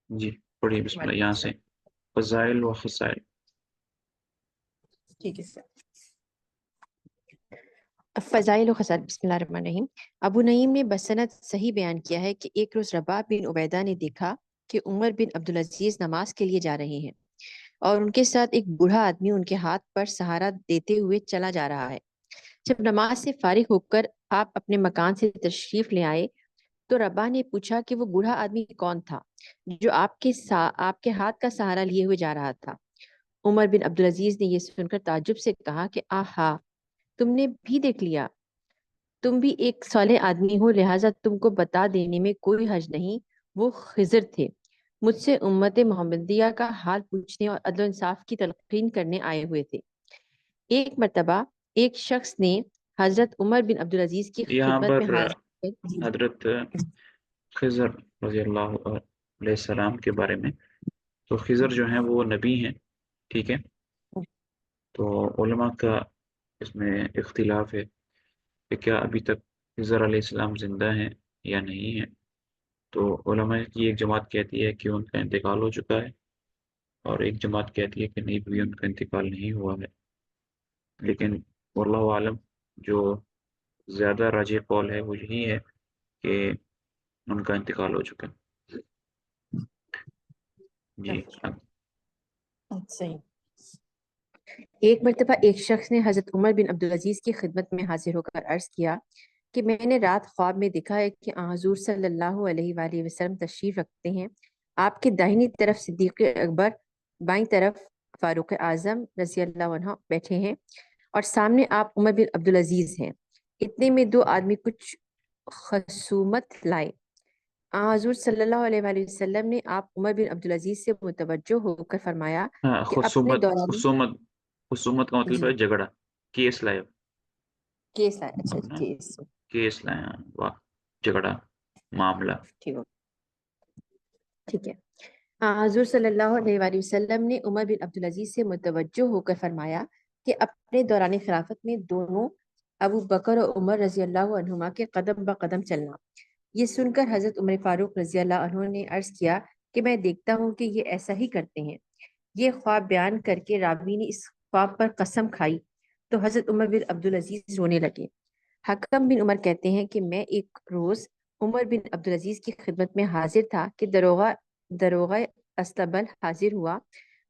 جی پڑھیے بسم اللہ یہاں سے فضائل و خصائل. ٹھیک ہے سر. فضائل و خصائل. بسم اللہ الرحمن الرحیم. ابو نعیم نے بسند صحیح بیان کیا ہے کہ ایک روز رباح بن عبیدہ نے دیکھا کہ عمر بن عبدالعزیز نماز کے لیے جا رہے ہیں اور ان کے ساتھ ایک بوڑھا آدمی ان کے ہاتھ پر سہارا دیتے ہوئے چلا جا رہا ہے. جب نماز سے فارغ ہو کر آپ اپنے مکان سے تشریف لے آئے تو رباح نے پوچھا کہ وہ بوڑھا آدمی کون تھا جو آپ کے ہاتھ کا سہارا لیے ہوئے جا رہا تھا. عمر بن عبدالعزیز نے یہ سن کر تعجب سے کہا کہ آہا، تم نے بھی دیکھ لیا. تم بھی ایک صالح آدمی ہو، لہٰذا تم کو بتا دینے میں کوئی حرج نہیں. وہ خضر تھے، مجھ سے امت محمدیہ کا حال پوچھنے اور عدل و انصاف کی تلقین کرنے آئے ہوئے تھے. ایک مرتبہ ایک شخص نے حضرت عمر بن عبدالعزیز کی یہاں خدمت میں پر حاضر. حضرت خضر رضی اللہ علیہ السلام کے بارے میں، تو خضر جو ہیں وہ نبی ہیں، ٹھیک ہے. تو علماء کا اس میں اختلاف ہے کہ کیا ابھی تک خضر علیہ السلام زندہ ہیں یا نہیں ہیں. تو علماء کی ایک جماعت کہتی ہے کہ ان کا انتقال ہو چکا ہے، اور ایک جماعت کہتی ہے کہ نہیں بھی ان کا انتقال نہیں ہوا ہے. لیکن واللہ عالم جو زیادہ راجح قول ہے وہ یہی ہے کہ ان کا انتقال ہو چکا ہے. جی صحیح. ایک مرتبہ ایک شخص نے حضرت عمر بن عبدالعزیز کی خدمت میں حاضر ہو کر عرض کیا کہ میں نے رات خواب میں دیکھا ہے کہ حضور صلی اللہ علیہ وآلہ وسلم تشریف رکھتے ہیں. آپ کے داہنی طرف صدیق اکبر، بائیں طرف فاروق اعظم رضی اللہ عنہ بیٹھے ہیں اور سامنے آپ عمر بن عبدالعزیز ہیں. اتنے میں دو آدمی کچھ خصومت لائے. حضور صلی اللہ علیہ وآلہ وسلم نے آپ عمر بن عبدالعزیز سے متوجہ ہو کر فرمایا ہاں، کہ اپنے دوران. خصومت کا مطلب جی، ہے جھگڑا، کیس لائے. کیس ہے. اچھا کیس. کیس لائے، ہاں، واہ، جھگڑا، معاملہ. ٹھیک ہے. حضور صلی اللہ علیہ وآلہ وسلم نے عمر بن عبدالعزیز سے متوجہ ہو کر فرمایا کہ اپنے دوران خلافت میں دونوں ابو بکر اور عمر رضی اللہ عنہما کے قدم بقدم چلنا. یہ سن کر حضرت عمر فاروق رضی اللہ عنہ نے عرض کیا کہ میں دیکھتا ہوں کہ یہ ایسا ہی کرتے ہیں. یہ خواب بیان کر کے راوی نے اس خواب پر قسم کھائی تو حضرت عمر بن عبدالعزیز رونے لگے. حکم بن عمر کہتے ہیں کہ میں ایک روز عمر بن عبدالعزیز کی خدمت میں حاضر تھا کہ دروغہ استبل حاضر ہوا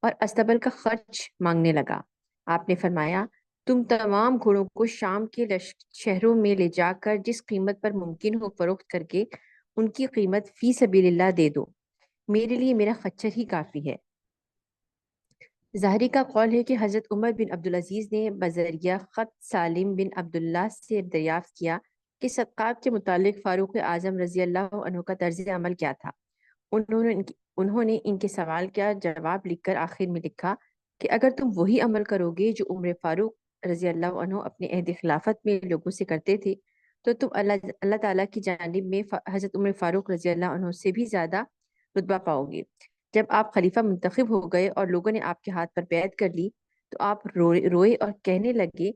اور استبل کا خرچ مانگنے لگا. آپ نے فرمایا تم تمام گھوڑوں کو شام کے شہروں میں لے جا کر جس قیمت پر ممکن ہو فروخت کر کے ان کی قیمت فی سبیل اللہ دے دو، میرے لیے میرا خچر ہی کافی ہے. ظاہری کا قول ہے کہ حضرت عمر بن عبدالعزیز نے بذریعہ خط سالم بن عبداللہ سے دریافت کیا کہ صدقات کے متعلق فاروق اعظم رضی اللہ عنہ کا طرز عمل کیا تھا. انہوں نے ان کے سوال کا جواب لکھ کر آخر میں لکھا کہ اگر تم وہی عمل کرو گے جو عمر فاروق رضی اللہ عنہ اپنے عہد خلافت میں لوگوں سے کرتے تھے تو تم اللہ تعالیٰ کی جانب میں حضرت عمر فاروق رضی اللہ عنہ سے بھی زیادہ رتبہ پاؤ گے. جب آپ خلیفہ منتخب ہو گئے اور لوگوں نے آپ کے ہاتھ پر بیعت کر لی تو آپ روئے اور کہنے لگے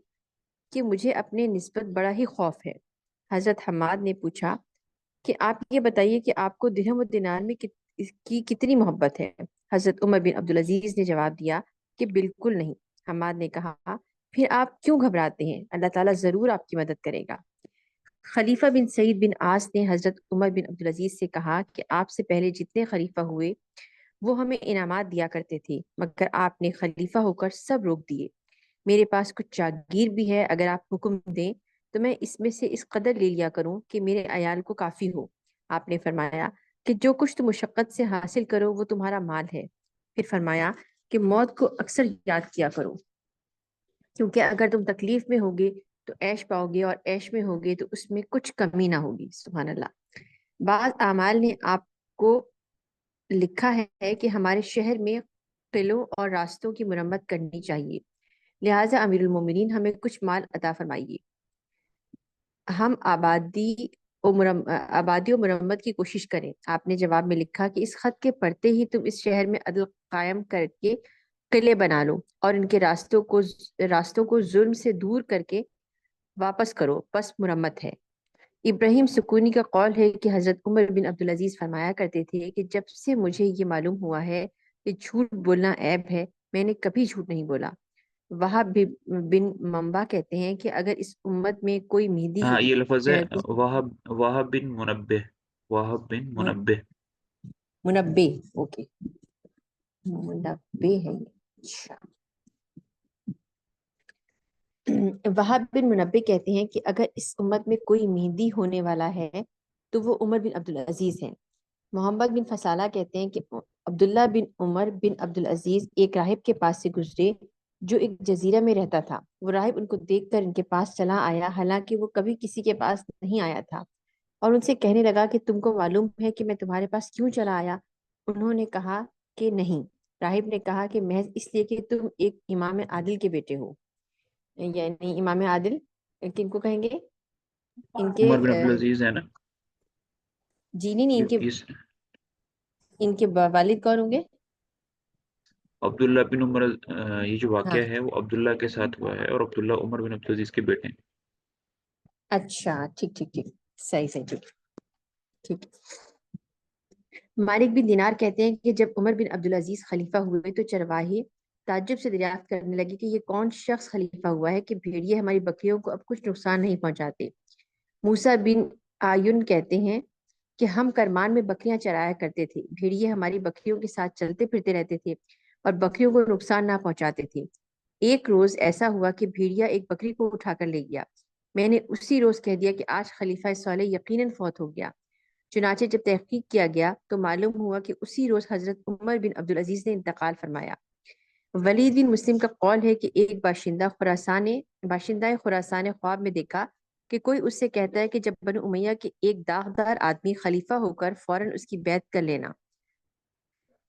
کہ مجھے اپنے نسبت بڑا ہی خوف ہے. حضرت حماد نے پوچھا کہ آپ یہ بتائیے کہ آپ کو درہم و دینار میں کی کتنی محبت ہے. حضرت عمر بن عبدالعزیز نے جواب دیا کہ بالکل نہیں. حماد نے کہا پھر آپ کیوں گھبراتے ہیں، اللہ تعالیٰ ضرور آپ کی مدد کرے گا. خلیفہ بن سعید بن عاص نے حضرت عمر بن عبدالعزیز سے کہا کہ آپ سے پہلے جتنے خلیفہ ہوئے وہ ہمیں انعامات دیا کرتے تھے مگر آپ نے خلیفہ ہو کر سب روک دیے. میرے پاس کچھ جاگیر بھی ہے، اگر آپ حکم دیں تو میں اس میں سے اس قدر لے لیا کروں کہ میرے عیال کو کافی ہو. آپ نے فرمایا کہ جو کچھ تم مشقت سے حاصل کرو وہ تمہارا مال ہے. پھر فرمایا کہ موت کو اکثر یاد کیا کرو کیونکہ اگر تم تکلیف میں ہوگے تو عیش پاؤ گے اور عیش میں ہوگے تو اس میں کچھ کمی نہ ہوگی. سبحان اللہ. بعض اعمال نے آپ کو لکھا ہے کہ ہمارے شہر میں قلعوں اور راستوں کی مرمت کرنی چاہیے، لہٰذا امیر المومنین ہمیں کچھ مال عطا فرمائیے، ہم آبادی و مرمت کی کوشش کریں. آپ نے جواب میں لکھا کہ اس خط کے پڑھتے ہی تم اس شہر میں عدل قائم کر کے قلعے بنا لو اور ان کے راستوں کو ظلم سے دور کر کے واپس کرو، بس مرمت ہے. ابراہیم سکونی کا قول ہے کہ حضرت عمر بن عبدالعزیز فرمایا کرتے تھے کہ جب سے مجھے یہ معلوم ہوا ہے کہ جھوٹ بولنا عیب ہے، میں نے کبھی جھوٹ نہیں بولا۔ وہاب بن منبع کہتے ہیں کہ اگر اس امت میں کوئی مہدی ہاں یہ لفظ ہے کسی وہب، وہب بن منبہ، وہب بن منبہ۔ منبے، اوکے، منبے ہے یہ، اچھا۔ وہاب بن منبع کہتے ہیں کہ اگر اس امت میں کوئی مہدی ہونے والا ہے تو وہ عمر بن عبدالعزیز ہیں۔ محمد بن فصالہ کہتے ہیں کہ عبداللہ بن عمر بن عبدالعزیز ایک راہب کے پاس سے گزرے جو ایک جزیرہ میں رہتا تھا۔ وہ راہب ان کو دیکھ کر ان کے پاس چلا آیا، حالانکہ وہ کبھی کسی کے پاس نہیں آیا تھا، اور ان سے کہنے لگا کہ تم کو معلوم ہے کہ میں تمہارے پاس کیوں چلا آیا؟ انہوں نے کہا کہ نہیں۔ راہب نے کہا کہ محض اس لیے کہ تم ایک امام عادل کے بیٹے ہو۔ یعنی امام عادل کن کو کہیں گے؟ ان کے عمر بن عبدالعزیز ہے نا؟ جی نہیں، اس ان کے والد کون ہوں گے؟ عبداللہ بن عمر، یہ جو ہاں، واقعہ ہے وہ عبداللہ کے ساتھ ہوا ہے، اور عبداللہ عمر بن عبدالعزیز کے بیٹے ہیں۔ اچھا، ٹھیک ٹھیک ٹھیک، صحیح صحیح، ٹھیک ٹھیک۔ مالک بن دینار کہتے ہیں کہ جب عمر بن عبدالعزیز خلیفہ ہوئے تو چرواہے تعجب سے دریافت کرنے لگے کہ یہ کون شخص خلیفہ ہوا ہے کہ بھیڑیے ہماری بکریوں کو اب کچھ نقصان نہیں پہنچاتے۔ موسیٰ بن آیون کہتے ہیں کہ ہم کرمان میں بکریاں چرایا کرتے تھے، بھیڑیے ہماری بکریوں کے ساتھ چلتے پھرتے رہتے تھے اور بکریوں کو نقصان نہ پہنچاتے تھے۔ ایک روز ایسا ہوا کہ بھیڑیا ایک بکری کو اٹھا کر لے گیا۔ میں نے اسی روز کہہ دیا کہ آج خلیفہ صالح یقیناً فوت ہو گیا۔ چنانچہ جب تحقیق کیا گیا تو معلوم ہوا کہ اسی روز حضرت عمر بن عبدالعزیز نے انتقال فرمایا۔ ولید بن مسلم کا قول ہے کہ ایک باشندہ خراسان خواب میں دیکھا کہ کوئی اس سے کہتا ہے کہ جب بنو امیہ کے ایک داغدار آدمی خلیفہ ہو کر فوراً اس کی بیعت کر لینا۔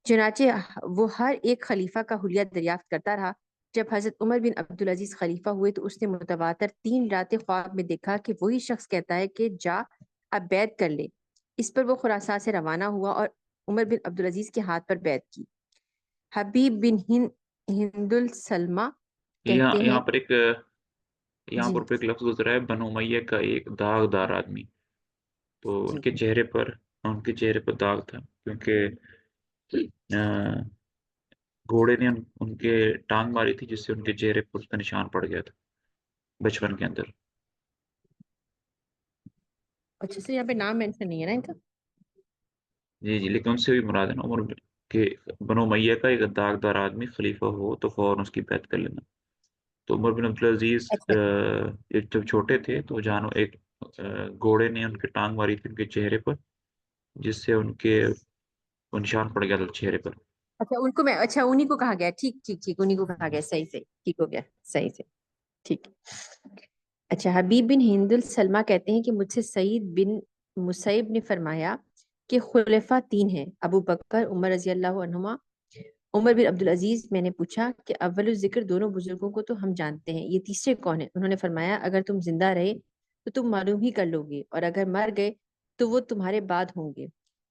چنانچہ وہ ہر ایک خلیفہ کا حلیہ دریافت کرتا رہا۔ جب حضرت عمر بن عبدالعزیز خلیفہ ہوئے تو اس نے متواتر 3 راتیں خواب میں دیکھا کہ وہی شخص کہتا ہے کہ جا اب بیعت کر لے۔ اس پر وہ خراسان سے روانہ ہوا اور عمر بن عبدالعزیز کے ہاتھ پر بیعت کی۔ حبیب بن ہند السلمہ کہتے یہاں ہیں پر ایک یہاں جی پر ایک لفظ گزرا ہے بنو امیہ کا ایک داغدار آدمی، تو جی ان کے چہرے پر داغ تھا، کیونکہ گھوڑے نے ان کے ٹانگ ماری تھی، جس سے ان کے چہرے پر اس کا نشان پڑ گیا تھا بچپن کے اندر۔ اچھا سے یہاں پہ نام مینشن نہیں ہے نا ان کا؟ جی جی، لیکن ان سے بھی مراد ہے نا عمر کے بنو امیہ کا ایک داغدار آدمی خلیفہ ہو تو فوراً اس کی بیعت کر لینا۔ تو عمر بن عبدالعزیز اچھا جب چھوٹے تھے تو ایک گھوڑے نے ان کے ٹانگ ماری تھی ان کے چہرے پر، جس سے ان کے وہ نشان پڑ گیا تھا چہرے پر۔ اچھا، ان کو میں اچھا انہی کو کہا گیا، ٹھیک ٹھیک ٹھیک، انہی کو کہا گیا، صحیح صحیح، ٹھیک ہو گیا، صحیح سے ٹھیک۔ اچھا، حبیب بن ہند السلمہ کہتے ہیں کہ مجھ سے سعید بن مسیب نے فرمایا کہ خلفاء 3 ہیں، ابو بکر، عمر رضی اللہ عنہما، عمر بن عبدالعزیز۔ میں نے پوچھا کہ اول الذکر دونوں بزرگوں کو تو ہم جانتے ہیں، یہ تیسرے کون ہیں؟ انہوں نے فرمایا اگر تم زندہ رہے تو تم معلوم ہی کر لو گے، اور اگر مر گئے تو وہ تمہارے بعد ہوں گے۔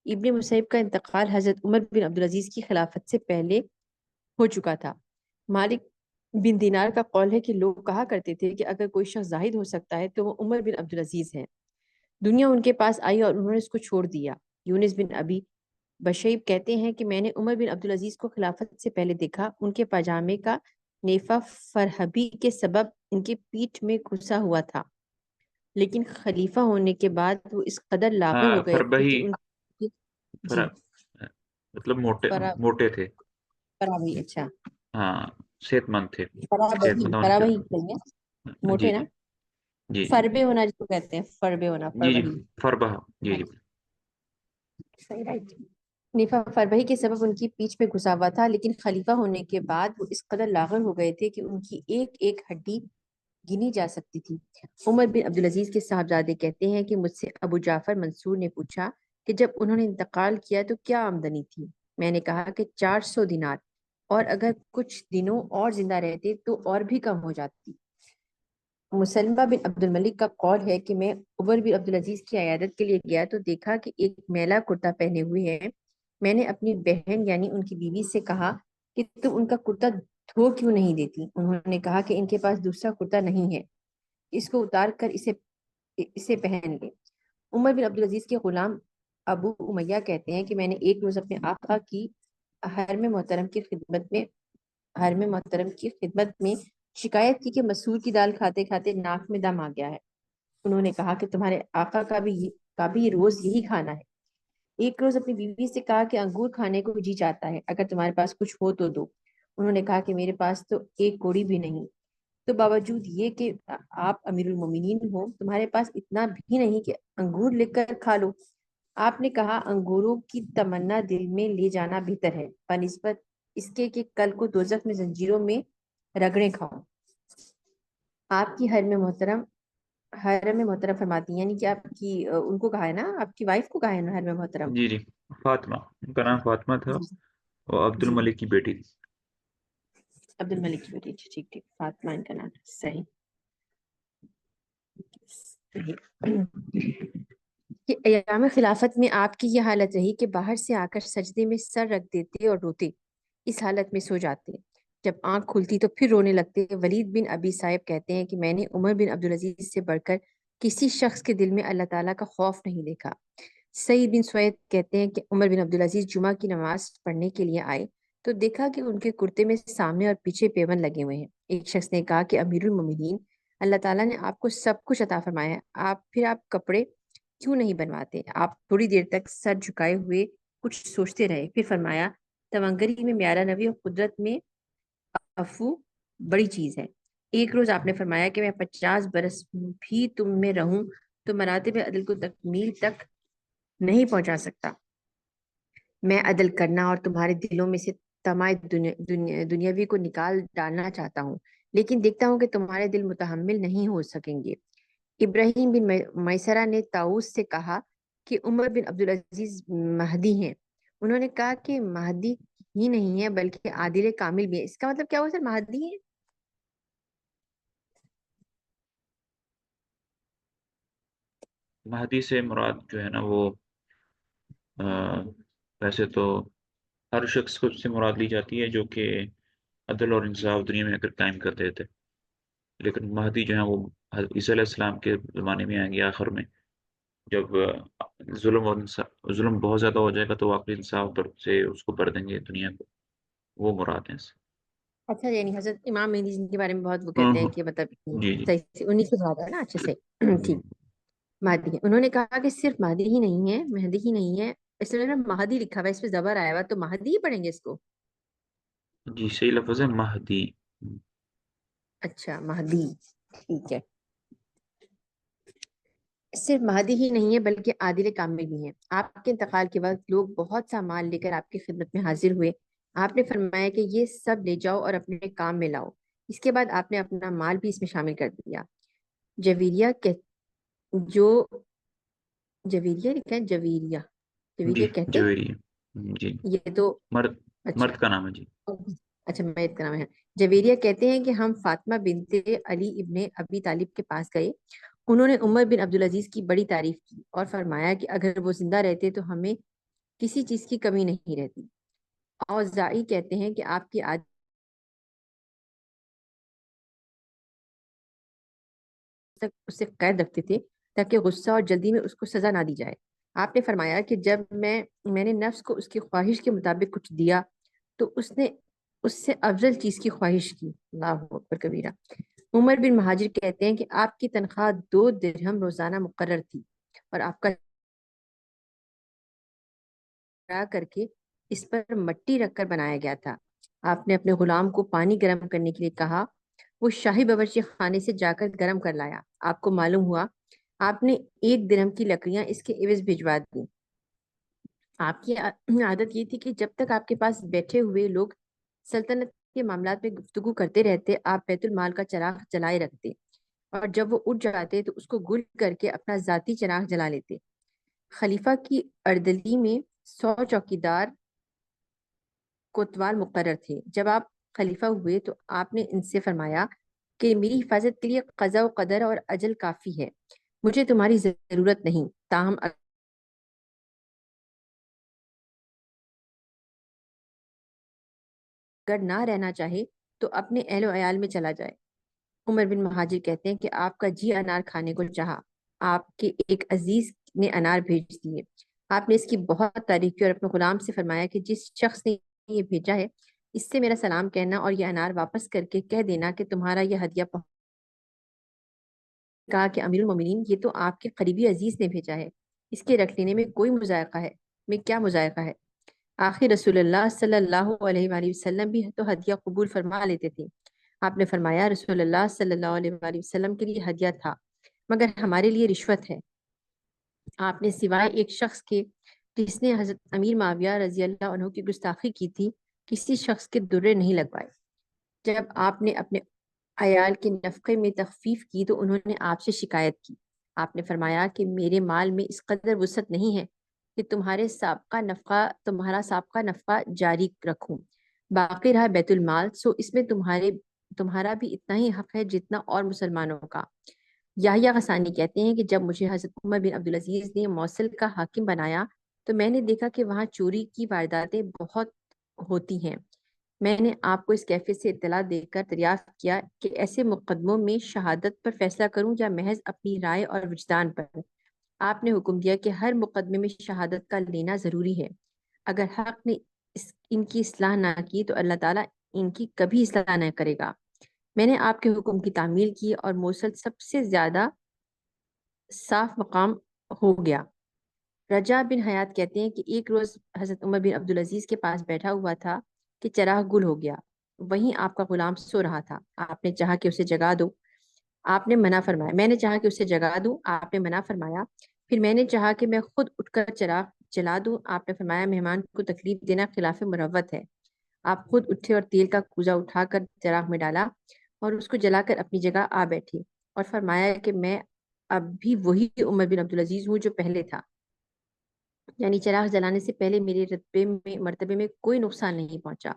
ابن مسیب کا انتقال حضرت عمر بن عبدالعزیز کی خلافت سے پہلے ہو چکا تھا۔ مالک بن دینار کا قول ہے کہ لوگ کہا کرتے تھے کہ اگر کوئی شخص زاہد ہو سکتا ہے تو وہ عمر بن عبدالعزیز ہے۔ دنیا ان کے پاس آئی اور انہوں نے اس کو چھوڑ دیا۔ یونس بن ابی بشیب کہتے ہیں کہ میں نے عمر بن عبدالعزیز کو خلافت سے پہلے دیکھا، ان کے پاجامے کا نیفہ فرہبی کے سبب ان کی پیٹھ میں گھسا ہوا تھا، لیکن خلیفہ ہونے کے بعد وہ اس قدر لاغر ہاں ہو گئے تھے کہ ان کی جی مطلب موٹے فرا موٹے تھے، فراوی اچھا ہاں، صحت مند تھے، صحت فراوی مند ہونے کے فراوی کہیں گے، جی موٹے نا، جی جی جی فربے ہونا جس کو کہتے ہیں، فربے ہونا، جی جی فروہی، فربہ، جی ہاں جی۔ جی، صحیح رائٹ۔ نیفا فربہی کے سبب ان کی پیٹھ میں گھسا ہوا تھا، لیکن خلیفہ ہونے کے بعد وہ اس قدر لاغر ہو گئے تھے کہ ان کی ایک ایک ہڈی گنی جا سکتی تھی۔ عمر بن عبدالعزیز کے صاحبزادے کہتے ہیں کہ مجھ سے ابو جعفر منصور نے پوچھا کہ جب انہوں نے انتقال کیا تو کیا آمدنی تھی؟ میں نے کہا کہ 400 دینار، اور اگر کچھ دنوں اور زندہ رہتے تو اور بھی کم ہو جاتی۔ مسلمہ بن عبد الملک کا قول ہے کہ میں عمر بن عبدالعزیز کی عیادت کے لیے گیا تو دیکھا کہ ایک میلا کرتا پہنے ہوئے ہیں۔ میں نے اپنی بہن یعنی ان کی بیوی سے کہا کہ تم ان کا کرتا دھو کیوں نہیں دیتی؟ انہوں نے کہا کہ ان کے پاس دوسرا کرتا نہیں ہے، اس کو اتار کر اسے پہن لے۔ عمر بن عبدالعزیز کے غلام ابو امیہ کہتے ہیں کہ میں نے ایک روز اپنے آقا کی حرم محترم کی خدمت میں شکایت کی کہ مسور کی دال کھاتے کھاتے ناک میں دم آ گیا ہے۔ انہوں نے کہا کہ تمہارے آقا کا بھی روز یہی کھانا ہے۔ ایک روز اپنی بیوی سے کہا کہ انگور کھانے کو جی چاہتا ہے، اگر تمہارے پاس کچھ ہو تو دو۔ انہوں نے کہا کہ میرے پاس تو ایک کوڑی بھی نہیں۔ تو باوجود یہ کہ آپ امیر المومنین ہو، تمہارے پاس اتنا بھی نہیں کہ انگور لے کر کھا لو۔ آپ نے کہا انگوروں کی تمنا دل میں لے جانا بہتر ہے بنسبت اس کے کہ کل کو دوزخ میں زنجیروں میں رگڑے کھاؤ۔ آپ کی حرم محترم فرماتی ہیں، یعنی کہ آپ کی ان کو کہا ہے نا، آپ کی وائف کو کہا ہے نا حرم محترم؟ جی جی، فاطمہ، ان کا نام فاطمہ تھا، جی اور عبد جی، الملک کی بیٹی تھی۔ عبد الملک کی بیٹی، ٹھیک ٹھیک، فاطمہ ان کا نام، صحیح صحیح۔ کہ ایام خلافت میں آپ کی یہ حالت رہی کہ باہر سے آ کر سجدے میں سر رکھ دیتے اور روتے، اس حالت میں سو جاتے، جب آنکھ کھلتی تو پھر رونے لگتے۔ ولید بن ابی صاحب کہتے ہیں کہ میں نے عمر بن عبدالعزیز سے بڑھ کر کسی شخص کے دل میں اللہ تعالیٰ کا خوف نہیں دیکھا۔ سعید بن سوید کہتے ہیں کہ عمر بن عبدالعزیز جمعہ کی نماز پڑھنے کے لیے آئے تو دیکھا کہ ان کے کرتے میں سامنے اور پیچھے پیوند لگے ہوئے ہیں۔ ایک شخص نے کہا کہ امیر المومنین، اللہ تعالیٰ نے آپ کو سب کچھ عطا فرمایا ہے، آپ کپڑے کیوں نہیں بنواتے؟ آپ تھوڑی دیر تک سر جھکائے ہوئے کچھ سوچتے رہے، پھر فرمایا تمنگری میں میارا نبی اور قدرت میں عفو بڑی چیز ہے۔ ایک روز آپ نے فرمایا کہ میں 50 برس بھی تم میں رہوں تو مراتب عدل کو تکمیل تک نہیں پہنچا سکتا۔ میں عدل کرنا اور تمہارے دلوں میں سے طمع دنیاوی کو نکال ڈالنا چاہتا ہوں، لیکن دیکھتا ہوں کہ تمہارے دل متحمل نہیں ہو سکیں گے۔ ابراہیم بن میسرہ نے طاؤس سے کہا کہ عمر بن عبدالعزیز مہدی ہیں۔ انہوں نے کہا کہ مہدی ہی نہیں ہے بلکہ عادل کامل بھی ہے۔ اس کا مطلب کیا ہوا سر، مہدی ہے؟ مہدی سے مراد جو ہے نا وہ ویسے تو ہر شخص کو سے مراد لی جاتی ہے جو کہ عدل اور انصاف دنیا میں اگر قائم کر دیتے، لیکن مہدی جو ہے وہ حضرت عیسیٰ علیہ السلام کے زمانے میں آئیں گے آخر میں، جب ظلم بہت زیادہ ہو جائے گا تو واقعی انصاف پر سے اس کو بھر دیں گے دنیا کو، وہ مراد ہیں اس سے۔ اچھا، یعنی حضرت امام مہدی جن کے بارے میں بہت وہ ہاں کہتے ہیں ہاں، کہ مطلب جی جی۔ صحیح سے انہیں سے زیادہ ہے نا، اچھے سے ہم، ٹھیک، مہدی ہے۔ انہوں نے کہا کہ صرف مہدی ہی نہیں ہے، مہدی ہی نہیں ہے، اس لیے نا مہدی لکھا ہوا ہے، اس پہ زبر آیا ہوا ہے، تو مہدی ہی پڑھیں گے اس کو؟ جی صحیح لفظ ہے مہدی۔ اچھا، مہدی، ٹھیک ہے۔ صرف مہدی ہی نہیں ہے بلکہ عادل کامل بھی ہیں۔ آپ کے انتقال کے وقت لوگ بہت سا مال لے کر آپ کی خدمت میں حاضر ہوئے۔ آپ نے فرمایا کہ یہ سب لے جاؤ اور اپنے کام میں لاؤ۔ اس کے بعد آپ نے اپنا مال بھی اس میں شامل کر دیا۔ جویریہ کہ جو جویریہ لکھا ہے، جویریہ جی جویریہ کہتے جویری، جی، یہ تو مرد، اچھا، مرد کا نام ہے جی۔ اچھا میت کا نام ہے۔ جویریہ کہتے ہیں کہ ہم فاطمہ بنت علی ابن ابی طالب کے پاس گئے، انہوں نے عمر بن عبدالعزیز کی بڑی تعریف کی اور فرمایا کہ اگر وہ زندہ رہتے تو ہمیں کسی چیز کی کمی نہیں رہتی۔ اوزاعی کہتے ہیں کہ آپ کی عادت تک اس سے قید رکھتے تھے تاکہ غصہ اور جلدی میں اس کو سزا نہ دی جائے۔ آپ نے فرمایا کہ جب میں نے نفس کو اس کی خواہش کے مطابق کچھ دیا تو اس نے اس سے افضل چیز کی خواہش کی۔ اللہ اکبر کبیرہ۔ عمر بن مہاجر کہتے ہیں کہ آپ کی تنخواہ 2 درہم روزانہ مقرر تھی اور آپ کا کر کے اس پر مٹی رکھ کر بنایا گیا تھا۔ آپ نے اپنے غلام کو پانی گرم کرنے کے لیے کہا، وہ شاہی باورچی خانے سے جا کر گرم کر لایا۔ آپ کو معلوم ہوا آپ نے 1 درہم کی لکڑیاں اس کے عوض بھجوا دی۔ آپ کی عادت یہ تھی کہ جب تک آپ کے پاس بیٹھے ہوئے لوگ سلطنت کے معاملات میں گفتگو کرتے رہتے، آپ بیت المال کا چراغ جلائے رکھتے اور جب وہ اٹھ جاتے تو اس کو گل کر کے اپنا ذاتی چراغ جلا لیتے۔ خلیفہ کی اردلی میں 100 چوکیدار کوتوال مقرر تھے۔ جب آپ خلیفہ ہوئے تو آپ نے ان سے فرمایا کہ میری حفاظت کے لیے قضاء و قدر اور اجل کافی ہے، مجھے تمہاری ضرورت نہیں، تاہم اگر نہ رہنا چاہے تو اپنے اہل و عیال میں چلا جائے۔ عمر بن مہاجر کہتے ہیں کہ آپ کا جی انار کھانے کو چاہا۔ آپ کے ایک عزیز نے انار بھیج دیے۔ آپ نے اس کی بہت تعریف کی اور اپنے غلام سے فرمایا کہ جس شخص نے یہ بھیجا ہے اس سے میرا سلام کہنا اور یہ انار واپس کر کے کہہ دینا کہ تمہارا یہ ہدیہ کہا کہ امیر المومنین یہ تو آپ کے قریبی عزیز نے بھیجا ہے، اس کے رکھ لینے میں کوئی مذائقہ ہے، میں کیا مذائقہ ہے؟ آخر رسول اللہ صلی اللہ علیہ وآلہ وسلم بھی تو ہدیہ قبول فرما لیتے تھے۔ آپ نے فرمایا رسول اللہ صلی اللہ علیہ وآلہ وسلم کے لیے ہدیہ تھا مگر ہمارے لیے رشوت ہے۔ آپ نے سوائے ایک شخص کے جس نے حضرت امیر معاویہ رضی اللہ عنہ کی گستاخی کی تھی کسی شخص کے درے نہیں لگوائے۔ جب آپ نے اپنے عیال کے نفقے میں تخفیف کی تو انہوں نے آپ سے شکایت کی۔ آپ نے فرمایا کہ میرے مال میں اس قدر وسعت نہیں ہے کہ تمہارا سابقہ نفقہ جاری رکھوں، باقی رہا بیت المال سو اس میں تمہارا بھی اتنا ہی حق ہے جتنا اور مسلمانوں کا۔ یحییٰ غسانی کہتے ہیں کہ جب مجھے حضرت عمر بن عبدالعزیز نے موصل کا حاکم بنایا تو میں نے دیکھا کہ وہاں چوری کی وارداتیں بہت ہوتی ہیں۔ میں نے آپ کو اس کیفیت سے اطلاع دے کر دریافت کیا کہ ایسے مقدموں میں شہادت پر فیصلہ کروں یا محض اپنی رائے اور وجدان پر۔ آپ نے حکم دیا کہ ہر مقدمے میں شہادت کا لینا ضروری ہے۔ اگر حق نے ان کی اصلاح نہ کی تو اللہ تعالیٰ ان کی کبھی اصلاح نہ کرے گا۔ میں نے آپ کے حکم کی تعمیل کی اور موصل سب سے زیادہ صاف مقام ہو گیا۔ رجا بن حیات کہتے ہیں کہ ایک روز حضرت عمر بن عبدالعزیز کے پاس بیٹھا ہوا تھا کہ چراغ گل ہو گیا، وہیں آپ کا غلام سو رہا تھا۔ آپ نے چاہا کہ اسے جگا دو، آپ نے منع فرمایا۔ میں نے چاہا کہ اسے جگا دوں، آپ نے منع فرمایا۔ پھر میں نے چاہا کہ میں خود اٹھ کر چراغ جلا دوں، آپ نے فرمایا مہمان کو تکلیف دینا خلاف مروت ہے۔ آپ خود اٹھے اور تیل کا کوزہ اٹھا کر چراغ میں ڈالا اور اس کو جلا کر اپنی جگہ آ بیٹھے اور فرمایا کہ میں اب بھی وہی عمر بن عبدالعزیز ہوں جو پہلے تھا، یعنی چراغ جلانے سے پہلے میرے مرتبے میں کوئی نقصان نہیں پہنچا۔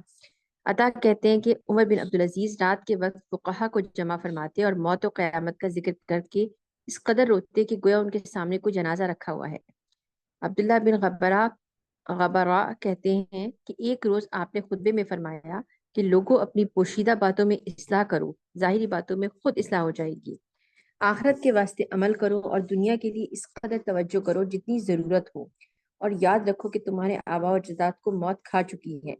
عطا کہتے ہیں کہ عمر بن عبدالعزیز رات کے وقت فقہا کو جمع فرماتے اور موت و قیامت کا ذکر کر کے اس قدر روتے کہ گویا ان کے سامنے کوئی جنازہ رکھا ہوا ہے۔ عبداللہ بن غبرا کہتے ہیں کہ ایک روز آپ نے خطبے میں فرمایا کہ لوگوں اپنی پوشیدہ باتوں میں اصلاح کرو، ظاہری باتوں میں خود اصلاح ہو جائے گی۔ آخرت کے واسطے عمل کرو اور دنیا کے لیے اس قدر توجہ کرو جتنی ضرورت ہو، اور یاد رکھو کہ تمہارے آباء و اجداد کو موت کھا چکی ہے۔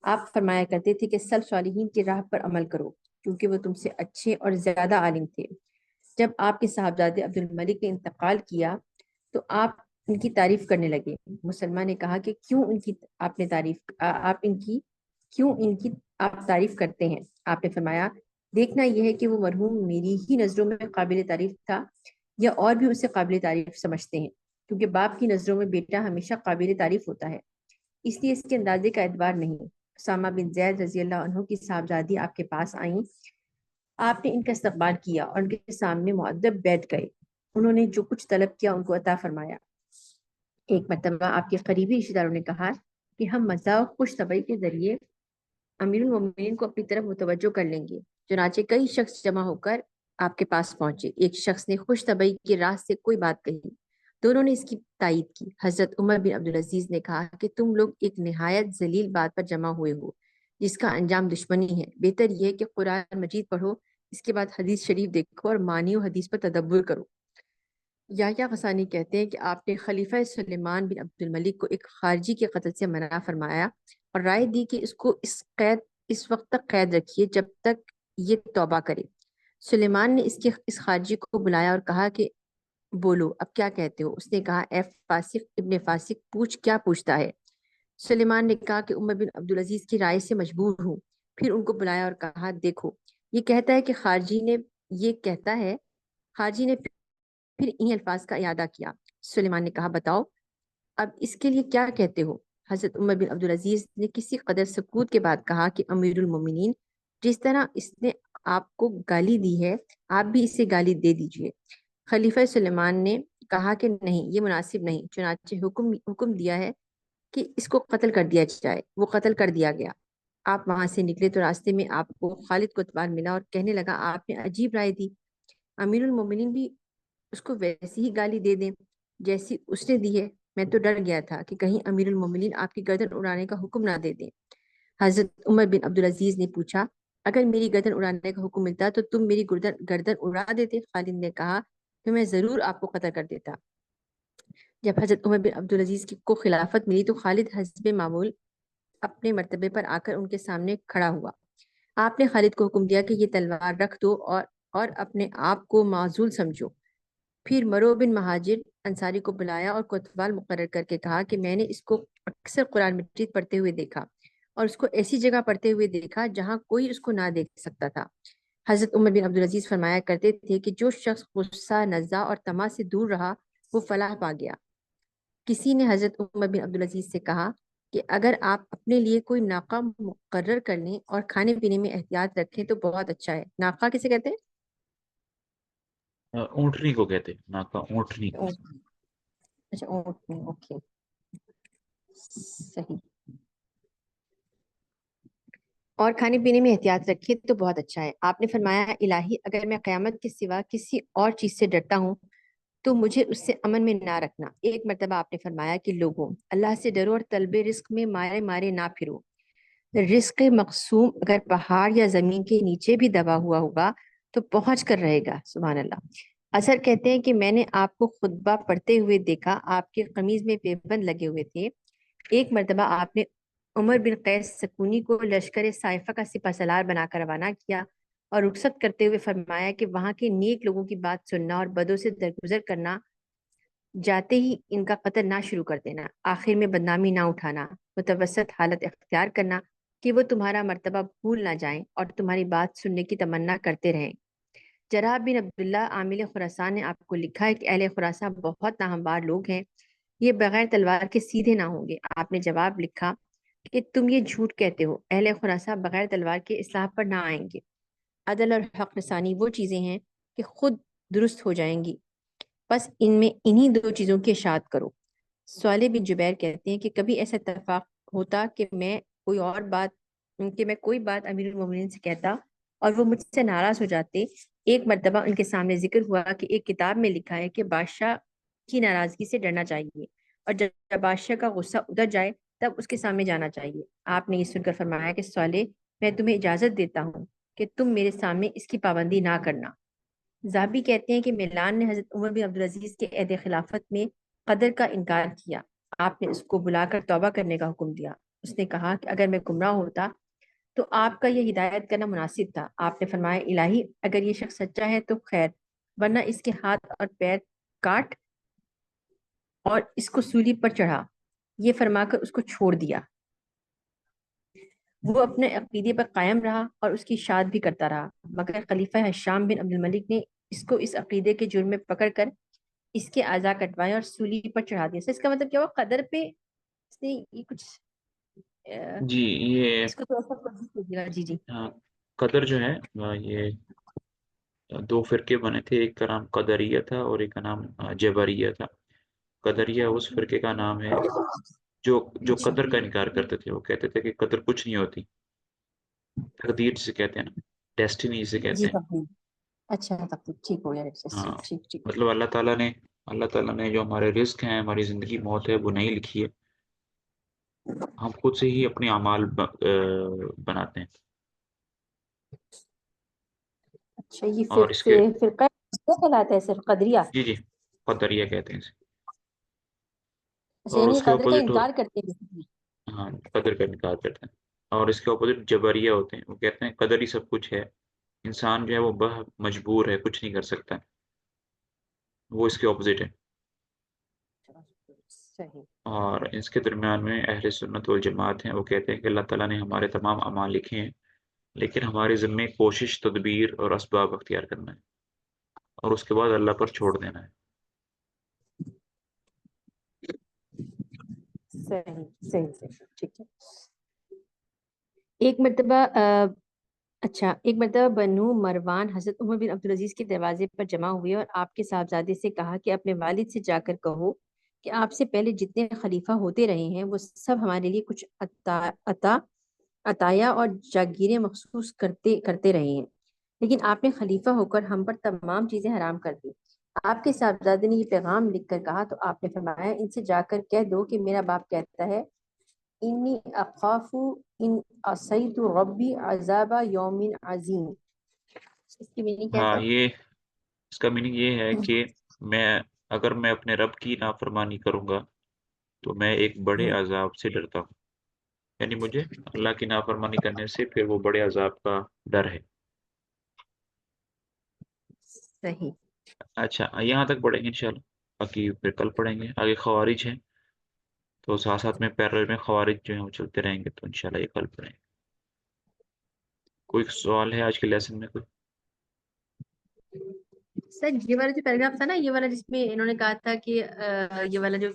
آپ فرمایا کرتے تھے کہ سلف صالحین کی راہ پر عمل کرو کیونکہ وہ تم سے اچھے اور زیادہ عالم تھے۔ جب آپ کے صاحبزادے عبد الملک نے انتقال کیا تو آپ ان کی تعریف کرنے لگے۔ مسلمان نے کہا کہ کیوں ان کی آپ تعریف کرتے ہیں؟ آپ نے فرمایا دیکھنا یہ ہے کہ وہ مرحوم میری ہی نظروں میں قابل تعریف تھا یا اور بھی اسے قابل تعریف سمجھتے ہیں، کیونکہ باپ کی نظروں میں بیٹا ہمیشہ قابل تعریف ہوتا ہے، اس لیے اس کے اندازے کا اعتبار نہیں۔ اسامہ بن زید رضی اللہ عنہ کی صاحبزادی آپ کے پاس آئیں، آپ نے ان کا استقبال کیا اور ان کے سامنے مؤدب بیٹھ گئے۔ انہوں نے جو کچھ طلب کیا ان کو عطا فرمایا۔ ایک مرتبہ آپ کے قریبی رشتہ داروں نے کہا کہ ہم مزہ اور خوش طبعی کے ذریعے امیر المومنین کو اپنی طرف متوجہ کر لیں گے۔ چنانچہ کئی شخص جمع ہو کر آپ کے پاس پہنچے۔ ایک شخص نے خوش طبعی کے راز سے کوئی بات کہی، دونوں نے اس کی تائید کی۔ حضرت عمر بن عبدالعزیز نے کہا کہ تم لوگ ایک نہایت ذلیل بات پر جمع ہوئے ہو جس کا انجام دشمنی ہے۔ بہتر یہ ہے کہ قرآن مجید پڑھو، اس کے بعد حدیث شریف دیکھو اور معنی و حدیث پر تدبر کرو۔ یحییٰ غسانی کہتے ہیں کہ آپ نے خلیفہ سلیمان بن عبد الملک کو ایک خارجی کے قتل سے منع فرمایا اور رائے دی کہ اس کو اس وقت تک قید رکھیے جب تک یہ توبہ کرے۔ سلیمان نے اس خارجی کو بلایا اور کہا کہ بولو اب کیا کہتے ہو؟ اس نے کہا اے فاسق ابن فاسق، پوچھ کیا پوچھتا ہے؟ سلیمان نے کہا کہ عمر بن عبدالعزیز کی رائے سے مجبور ہوں۔ پھر ان کو بلایا اور کہا دیکھو یہ کہتا ہے کہ خارجی نے پھر انہی الفاظ کا اعادہ کیا۔ سلیمان نے کہا بتاؤ اب اس کے لیے کیا کہتے ہو؟ حضرت عمر بن عبدالعزیز نے کسی قدر سکوت کے بعد کہا کہ امیر المومنین، جس طرح اس نے آپ کو گالی دی ہے آپ بھی اسے گالی دے دیجئے۔ خلیفہ سلیمان نے کہا کہ نہیں، یہ مناسب نہیں، چنانچہ حکم دیا ہے کہ اس کو قتل کر دیا جائے۔ وہ قتل کر دیا گیا۔ آپ وہاں سے نکلے تو راستے میں آپ کو خالد کو اتبار ملا اور کہنے لگا آپ نے عجیب رائے دی، امیر المومنین بھی اس کو ویسی ہی گالی دے دیں جیسی اس نے دی ہے۔ میں تو ڈر گیا تھا کہ کہیں امیر المومنین آپ کی گردن اڑانے کا حکم نہ دے دیں۔ حضرت عمر بن عبدالعزیز نے پوچھا اگر میری گردن اڑانے کا حکم ملتا تو تم میری گردن اڑا دیتے؟ خالد نے کہا کہ میں ضرور آپ کو قتل کر دیتا۔ جب حضرت عمر بن عبدالعزیز کو خلافت ملی تو خالد حسب معمول اپنے مرتبے پر آ کر ان کے سامنے کھڑا ہوا۔ آپ نے خالد کو حکم دیا کہ یہ تلوار رکھ دو اور اپنے آپ کو معزول سمجھو۔ پھر مرو بن مہاجر انصاری کو بلایا اور کوتوال مقرر کر کے کہا کہ میں نے اس کو اکثر قرآن مجید پڑھتے ہوئے دیکھا اور اس کو ایسی جگہ پڑھتے ہوئے دیکھا جہاں کوئی اس کو نہ دیکھ سکتا تھا۔ حضرت عمر بن عبدالعزیز فرمایا کرتے تھے کہ جو شخص غصہ، نزع اور طمع سے دور رہا وہ فلاح پا گیا۔ کسی نے حضرت عمر بن عبدالعزیز سے کہا کہ اگر آپ اپنے لیے کوئی ناقہ مقرر کر لیں اور کھانے پینے میں احتیاط رکھیں تو بہت اچھا ہے۔ ناقہ کسے کہتے ہیں؟ اونٹنی کو کہتے ہیں، ناکا اونٹنی کو۔ اچھا اوکے اوکے، صحیح۔ اور کھانے پینے میں احتیاط رکھیے تو بہت اچھا ہے۔ آپ نے فرمایا الہی اگر میں قیامت کے سوا کسی اور چیز سے ڈرتا ہوں تو مجھے اس سے امن میں نہ رکھنا۔ ایک مرتبہ آپ نے فرمایا کہ لوگوں اللہ سے ڈرو اور طلب رزق میں مارے مارے نہ پھرو۔ رزق مقسوم اگر پہاڑ یا زمین کے نیچے بھی دبا ہوا ہوگا تو پہنچ کر رہے گا۔ سبحان اللہ۔ اثر کہتے ہیں کہ میں نے آپ کو خطبہ پڑھتے ہوئے دیکھا، آپ کے قمیض میں پیبند لگے ہوئے تھے۔ ایک مرتبہ آپ نے عمر بن قیس سکونی کو لشکر صائفہ کا سپہ سالار بنا کر روانہ کیا اور رخصت کرتے ہوئے فرمایا کہ وہاں کے نیک لوگوں کی بات سننا اور بدوں سے درگزر کرنا، جاتے ہی ان کا قتل نہ شروع کر دینا، آخر میں بدنامی نہ اٹھانا، متوسط حالت اختیار کرنا کہ وہ تمہارا مرتبہ بھول نہ جائیں اور تمہاری بات سننے کی تمنا کرتے رہیں۔ جرح بن عبداللہ عامل خراسان نے آپ کو لکھا ہے کہ اہل خراسان بہت ناہموار لوگ ہیں، یہ بغیر تلوار کے سیدھے نہ ہوں گے۔ آپ نے جواب لکھا کہ تم یہ جھوٹ کہتے ہو، اہل خراسان بغیر تلوار کے اصلاح پر نہ آئیں گے۔ عدل اور حق رسانی وہ چیزیں ہیں کہ خود درست ہو جائیں گی، بس ان میں انہی دو چیزوں کی اشاعت کرو۔ صالح بن جبیر کہتے ہیں کہ کبھی ایسا اتفاق ہوتا کہ میں کوئی بات امیر المومنین سے کہتا اور وہ مجھ سے ناراض ہو جاتے۔ ایک مرتبہ ان کے سامنے ذکر ہوا کہ ایک کتاب میں لکھا ہے کہ بادشاہ کی ناراضگی سے ڈرنا چاہیے اور جب بادشاہ کا غصہ اتر جائے تب اس کے سامنے جانا چاہیے۔ آپ نے یہ سن کر فرمایا کہ صالح، میں تمہیں اجازت دیتا ہوں کہ تم میرے سامنے اس کی پابندی نہ کرنا۔ زابی کہتے ہیں کہ میلان نے حضرت عمر بن عبدالعزیز کے عہد خلافت میں قدر کا انکار کیا۔ آپ نے اس کو بلا کر توبہ کرنے کا حکم دیا۔ اس نے کہا کہ اگر میں گمراہ ہوتا تو آپ کا یہ ہدایت کرنا مناسب تھا۔ آپ نے فرمایا الہی اگر یہ شخص سچا ہے تو خیر، ورنہ اس کے ہاتھ اور پیر کاٹ اور اس کو سولی پر چڑھا۔ یہ فرما کر اس کو چھوڑ دیا۔ وہ اپنے عقیدے پر قائم رہا اور اس کی اشاعت بھی کرتا رہا، مگر خلیفہ ہشام بن عبد الملک نے اس کو اس عقیدے کے جرم میں پکڑ کر اس کے اعضاء کٹوائے اور سولی پر چڑھا دیا۔ اس کا مطلب کیا ہوا؟ قدر پہ اس نے یہ کچھ جی یہ اس کو تھوڑا سا کر دیا۔ جی جی قدر جو ہے یہ دو فرقے بنے تھے، ایک کا نام قدریہ تھا اور ایک کا نام جبریہ تھا۔ قدریہ اس فرقے کا نام ہے جو اچھا قدر کا انکار کرتے تھے، وہ کہتے تھے کہ قدر کچھ نہیں ہوتی، تقدیر جسے کہتے ہیں نا، ڈیسٹینی جسے جی کہتے ہیں۔ تقدیر، اچھا تقدیر ٹھیک ہو گیا، ہاں، ٹھیک ٹھیک۔ مطلب اللہ تعالیٰ نے جو ہمارے رزق ہیں، ہماری زندگی موت ہے، وہ نہیں لکھی ہے، ہم خود سے ہی اپنے اعمال بناتے ہیں۔ اچھا یہ اور اس کے فرقہ کیا کہلاتا ہے؟ صرف قدریہ؟ جی جی قدریہ کہتے ہیں اسے۔ اچھا اور یعنی اس یہ کے قدر کا اپوزٹ انکار کرتے ہیں۔ ہاں قدر کا انکار کرتے ہیں۔ اور اس کے اپوزٹ جبریہ ہوتے ہیں، وہ کہتے ہیں قدر ہی سب کچھ ہے، انسان جو ہے وہ مجبور ہے، کچھ نہیں کر سکتا، وہ اس کے اپوزٹ ہے۔ صحیح۔ اور اس کے درمیان میں اہل سنت والجماعت ہیں، وہ کہتے ہیں کہ اللہ تعالیٰ نے ہمارے تمام اعمال لکھے ہیں، لیکن ہمارے ذمے کوشش، تدبیر اور اسباب اختیار کرنا ہے، اور اس کے بعد اللہ پر چھوڑ دینا ہے۔ صحیح صحیح صحیح ٹھیک ہے۔ ایک مرتبہ ایک مرتبہ بنو مروان حضرت عمر بن عبدالعزیز کے دروازے پر جمع ہوئے اور آپ کے صاحبزادے سے کہا کہ اپنے والد سے جا کر کہو کہ آپ سے پہلے جتنے خلیفہ ہوتے رہے ہیں وہ سب ہمارے لیے کچھ عطایا اور جاگیریں مخصوص کرتے رہے ہیں، لیکن آپ نے خلیفہ ہو کر ہم پر تمام چیزیں حرام کر دی۔ آپ کے صاحبزادے نے یہ پیغام لکھ کر کہا تو آپ نے فرمایا ان سے جا کر کہہ دو کہ میرا باپ کہتا ہے انی اخاف ان عصیت ربی عذاب یوم عظیم۔ اس کی میننگ کیا ہے ہاں صاحب؟ اس کا میننگ یہ ہے کہ میں اگر میں اپنے رب کی نافرمانی کروں گا تو میں ایک بڑے عذاب سے ڈرتا ہوں. یعنی مجھے اللہ کی نافرمانی کرنے سے پھر وہ بڑے عذاب کا ڈر ہے. صحیح. اچھا یہاں تک پڑھیں گے انشاءاللہ، باقی پھر کل پڑھیں گے. آگے خوارج ہیں، تو ساتھ ساتھ میں پیرل میں خوارج جو ہیں وہ چلتے رہیں گے، تو انشاءاللہ یہ کل پڑھیں گے. کوئی سوال ہے آج کے لیسن میں کوئی؟ سر یہ والا جو پیراگراف تھا نا، یہ والا جس میں انہوں نے کہا تھا کہ یہ والا جو